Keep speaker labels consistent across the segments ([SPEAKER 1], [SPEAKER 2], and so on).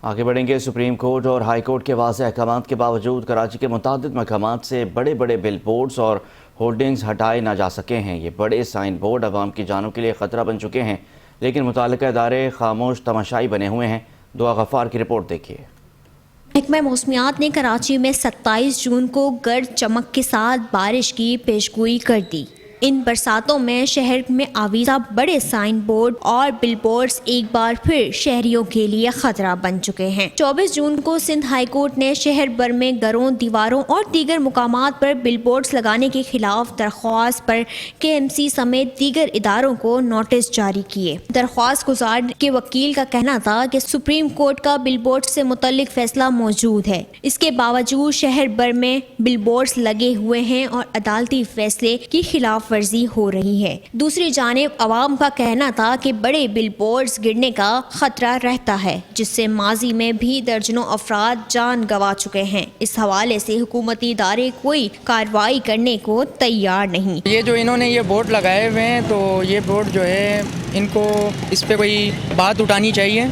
[SPEAKER 1] آگے بڑھیں گے۔ سپریم کورٹ اور ہائی کورٹ کے واضح احکامات کے باوجود کراچی کے متعدد مقامات سے بڑے بڑے بل بورڈز اور ہولڈنگز ہٹائے نہ جا سکے ہیں۔ یہ بڑے سائن بورڈ عوام کی جانوں کے لیے خطرہ بن چکے ہیں، لیکن متعلقہ ادارے خاموش تماشائی بنے ہوئے ہیں۔ دعا غفار کی رپورٹ دیکھیے۔
[SPEAKER 2] محکمہ موسمیات نے کراچی میں 27 جون کو گرج چمک کے ساتھ بارش کی پیشگوئی کر دی۔ ان برساتوں میں شہر میں آویزہ بڑے سائن بورڈ اور بل بورڈز ایک بار پھر شہریوں کے لیے خطرہ بن چکے ہیں۔ 24 جون کو سندھ ہائی کورٹ نے شہر بھر میں گھروں، دیواروں اور دیگر مقامات پر بل بورڈز لگانے کے خلاف درخواست پر KMC سمیت دیگر اداروں کو نوٹس جاری کیے۔ درخواست گزار کے وکیل کا کہنا تھا کہ سپریم کورٹ کا بل بورڈ سے متعلق فیصلہ موجود ہے، اس کے باوجود شہر بھر میں بل بورڈز لگے ہوئے ہیں اور عدالتی فیصلے کی خلاف ورزی ہو رہی ہے۔ دوسری جانب عوام کا کہنا تھا کہ بڑے بل بورڈز گرنے کا خطرہ رہتا ہے، جس سے ماضی میں بھی درجنوں افراد جان گنوا چکے ہیں۔ اس حوالے سے حکومتی ادارے کوئی کارروائی کرنے کو تیار نہیں۔
[SPEAKER 3] یہ جو انہوں نے یہ بورڈ لگائے ہوئے ہیں تو یہ بورڈ جو ہے ان کو اس پہ کوئی بات اٹھانی چاہیے،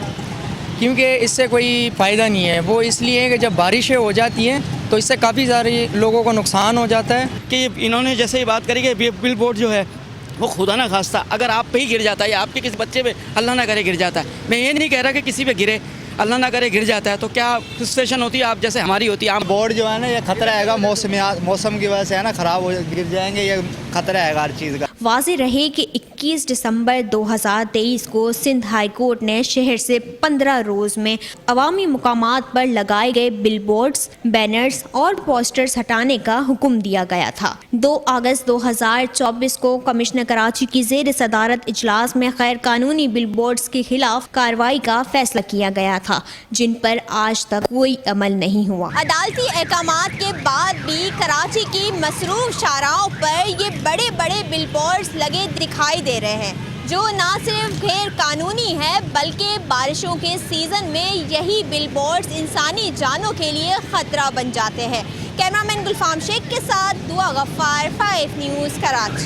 [SPEAKER 3] کیونکہ اس سے کوئی فائدہ نہیں ہے۔ وہ اس لیے کہ جب بارشیں ہو جاتی ہیں تو اس سے کافی سارے لوگوں کو نقصان ہو جاتا ہے۔
[SPEAKER 4] کہ انہوں نے جیسے یہ بات کری کہ بل بورڈ جو ہے وہ خدا نہ خواستہ اگر آپ پہ ہی گر جاتا ہے یا آپ کے کسی بچے پہ اللہ نہ کرے گر جاتا ہے، میں یہ نہیں کہہ رہا کہ کسی پہ گرے، اللہ نہ کرے گر جاتا ہے تو کیا سچویشن ہوتی ہے آپ جیسے ہماری ہوتی ہے۔
[SPEAKER 5] بورڈ جو ہے نا یہ خطرہ ہے گا، موسم کی وجہ سے ہے نا خراب ہو گر جائیں گے، یہ خطرہ ہے گا ہر چیز کا۔
[SPEAKER 2] واضح رہے کہ 21 دسمبر 2023 کو سندھ ہائی کورٹ نے شہر سے 15 روز میں عوامی مقامات پر لگائے گئے بل بورڈز، بینرز اور پوسٹرز ہٹانے کا حکم دیا گیا تھا۔ 2 اگست 2024 کو کمشنر کراچی کی زیر صدارت اجلاس میں غیر قانونی بل بورڈز کے خلاف کارروائی کا فیصلہ کیا گیا تھا، جن پر آج تک کوئی عمل نہیں ہوا۔ عدالتی احکامات کے بعد بھی کراچی کی مصروف شاہراہوں پر یہ بڑے بڑے بل بورڈز لگے دکھائی دے رہے ہیں، جو نہ صرف غیر قانونی ہے بلکہ بارشوں کے سیزن میں یہی بل بورڈز انسانی جانوں کے لیے خطرہ بن جاتے ہیں۔ کیمرامین گلفام شیخ کے ساتھ دعا غفار، 5 نیوز کراچی۔